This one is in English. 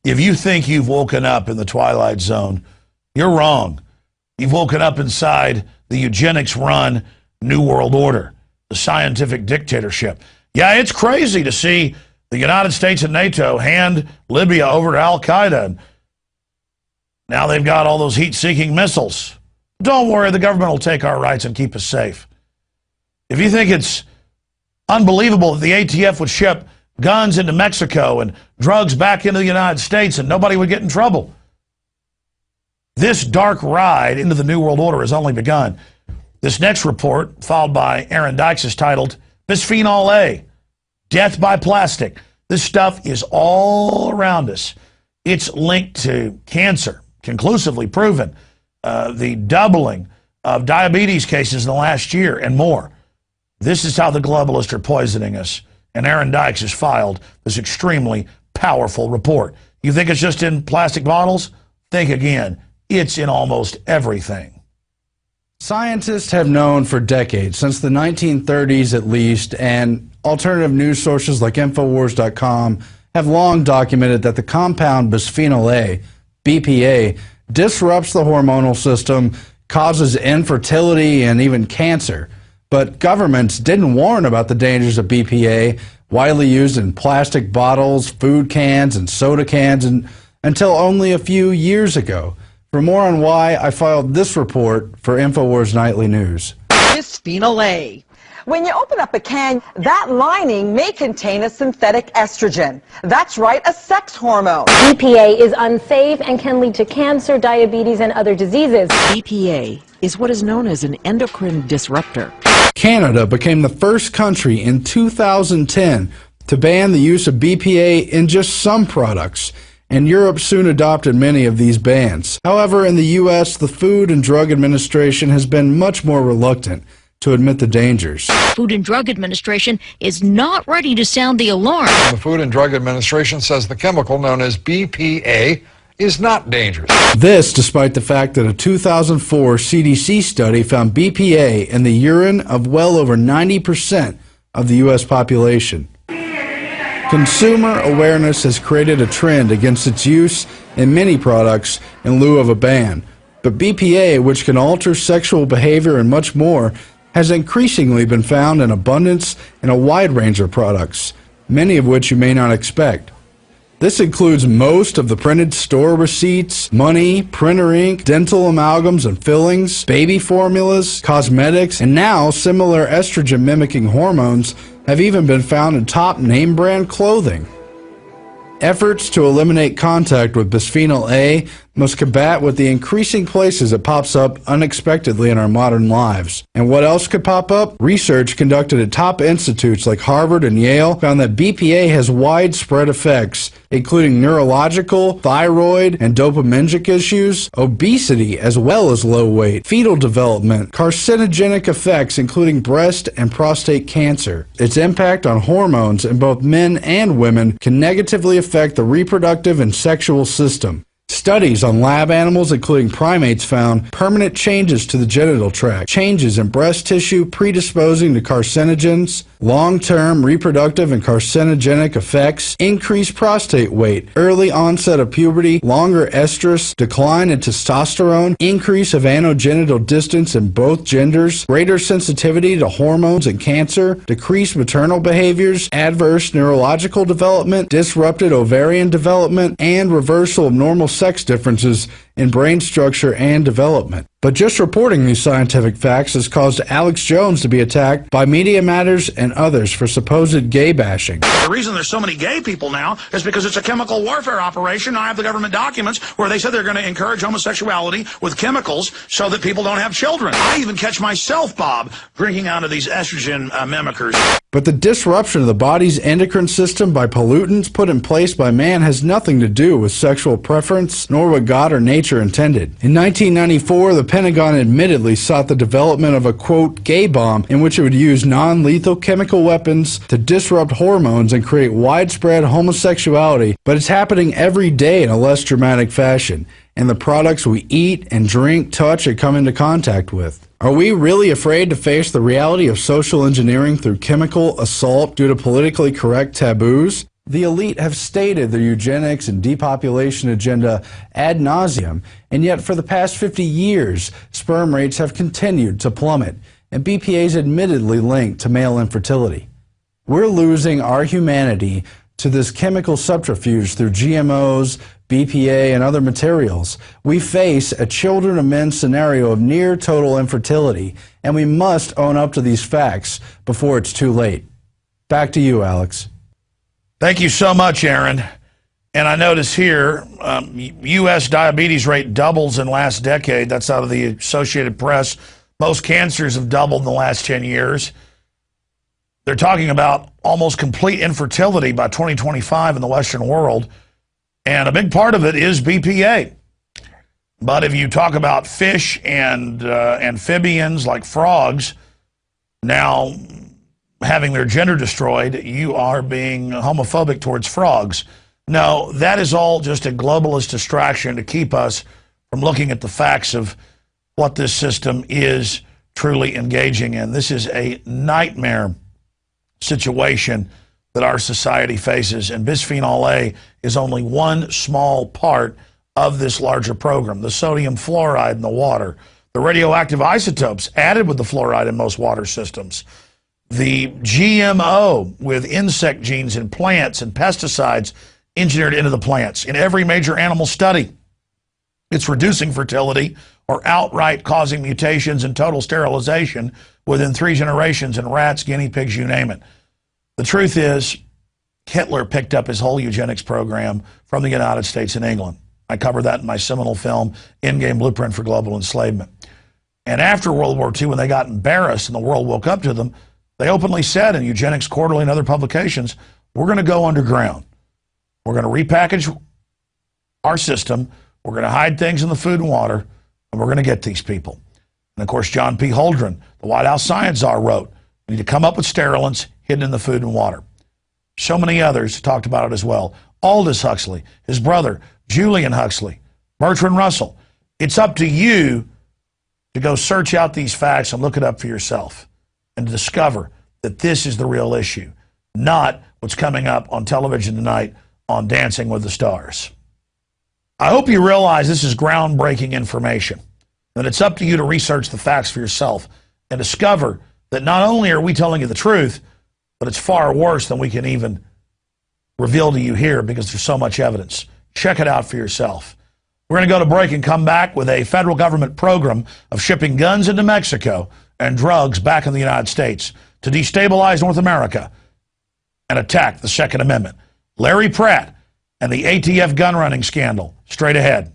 If you think you've woken up in the Twilight Zone, you're wrong. You've woken up inside the eugenics-run New World Order, the scientific dictatorship. Yeah, it's crazy to see the United States and NATO hand Libya over to al-Qaeda. And now they've got all those heat-seeking missiles. Don't worry, the government will take our rights and keep us safe. If you think it's unbelievable that the ATF would ship guns into Mexico and drugs back into the United States and nobody would get in trouble, this dark ride into the New World Order has only begun. This next report, filed by Dykes, is titled Bisphenol A, Death by Plastic. This stuff is all around us. It's linked to cancer, conclusively proven, the doubling of diabetes cases in the last year, and more. This is how the globalists are poisoning us. And Dykes has filed this extremely powerful report. You think it's just in plastic bottles? Think again. It's in almost everything. Scientists have known for decades, since the 1930s at least, and alternative news sources like Infowars.com have long documented that the compound Bisphenol A, BPA, disrupts the hormonal system, causes infertility and even cancer. But governments didn't warn about the dangers of BPA, widely used in plastic bottles, food cans, and soda cans, until only a few years ago. For more on why, I filed this report for Infowars Nightly News. Bisphenol A. When you open up a can, that lining may contain a synthetic estrogen. That's right, a sex hormone. BPA is unsafe and can lead to cancer, diabetes, and other diseases. BPA is what is known as an endocrine disruptor. Canada became the first country in 2010 to ban the use of BPA in just some products, and Europe soon adopted many of these bans. However, in the U.S., the Food and Drug Administration has been much more reluctant to admit the dangers. Food and Drug Administration is not ready to sound the alarm. The Food and Drug Administration says the chemical known as BPA is not dangerous. This despite the fact that a 2004 CDC study found BPA in the urine of well over 90% of the U.S. population. Consumer awareness has created a trend against its use in many products in lieu of a ban. But BPA, which can alter sexual behavior and much more, has increasingly been found in abundance in a wide range of products, many of which you may not expect. This includes most of the printed store receipts, money, printer ink, dental amalgams and fillings, baby formulas, cosmetics, and now similar estrogen-mimicking hormones have even been found in top name-brand clothing. Efforts to eliminate contact with Bisphenol A must combat with the increasing places it pops up unexpectedly in our modern lives. And what else could pop up? Research conducted at top institutes like Harvard and Yale found that BPA has widespread effects, including neurological, thyroid, and dopaminergic issues, obesity as well as low weight, fetal development, carcinogenic effects including breast and prostate cancer. Its impact on hormones in both men and women can negatively affect the reproductive and sexual system. Studies on lab animals, including primates, found permanent changes to the genital tract, changes in breast tissue predisposing to carcinogens, long-term reproductive and carcinogenic effects, increased prostate weight, early onset of puberty, longer estrus, decline in testosterone, increase of anogenital distance in both genders, greater sensitivity to hormones and cancer, decreased maternal behaviors, adverse neurological development, disrupted ovarian development, and reversal of normal sex differences in brain structure and development. But just reporting these scientific facts has caused Alex Jones to be attacked by Media Matters and others for supposed gay bashing. The reason there's so many gay people now is because it's a chemical warfare operation. I have the government documents where they said they're going to encourage homosexuality with chemicals so that people don't have children. I even catch myself, Bob, drinking out of these estrogen mimickers. But the disruption of the body's endocrine system by pollutants put in place by man has nothing to do with sexual preference, nor what God or nature intended. In 1994, the Pentagon admittedly sought the development of a, quote, gay bomb in which it would use non-lethal chemical weapons to disrupt hormones and create widespread homosexuality, but it's happening every day in a less dramatic fashion, and the products we eat and drink, touch, and come into contact with. Are we really afraid to face the reality of social engineering through chemical assault due to politically correct taboos? The elite have stated their eugenics and depopulation agenda ad nauseum, and yet for the past 50 years, sperm rates have continued to plummet, and BPA is admittedly linked to male infertility. We're losing our humanity to this chemical subterfuge through GMOs, BPA, and other materials. We face a children of men scenario of near total infertility, and we must own up to these facts before it's too late. Back to you, Alex. Thank you so much, Aaron. And I notice here, U.S. diabetes rate doubles in last decade. That's out of the Associated Press. Most cancers have doubled in the last 10 years. They're talking about almost complete infertility by 2025 in the Western world. And a big part of it is BPA. But if you talk about fish and amphibians like frogs, now having their gender destroyed, you are being homophobic towards frogs. No, that is all just a globalist distraction to keep us from looking at the facts of what this system is truly engaging in. This is a nightmare situation that our society faces, and bisphenol A is only one small part of this larger program. The sodium fluoride in the water, the radioactive isotopes added with the fluoride in most water systems, the GMO with insect genes in plants and pesticides engineered into the plants. In every major animal study, it's reducing fertility or outright causing mutations and total sterilization within 3 generations in rats, guinea pigs, you name it. The truth is, Hitler picked up his whole eugenics program from the United States and England. I covered that in my seminal film, Endgame Blueprint for Global Enslavement. And after World War II, when they got embarrassed and the world woke up to them, they openly said in Eugenics Quarterly and other publications, we're going to go underground. We're going to repackage our system. We're going to hide things in the food and water, and we're going to get these people. And of course, John P. Holdren, the White House science czar, wrote, we need to come up with sterilants hidden in the food and water. So many others talked about it as well. Aldous Huxley, his brother, Julian Huxley, Bertrand Russell. It's up to you to go search out these facts and look it up for yourself and to discover that this is the real issue, not what's coming up on television tonight on Dancing with the Stars. I hope you realize this is groundbreaking information, that it's up to you to research the facts for yourself and discover that not only are we telling you the truth, but it's far worse than we can even reveal to you here because there's so much evidence. Check it out for yourself. We're going to go to break and come back with a federal government program of shipping guns into Mexico and drugs back in the United States to destabilize North America and attack the Second Amendment. Larry Pratt and the ATF gun running scandal. Straight ahead.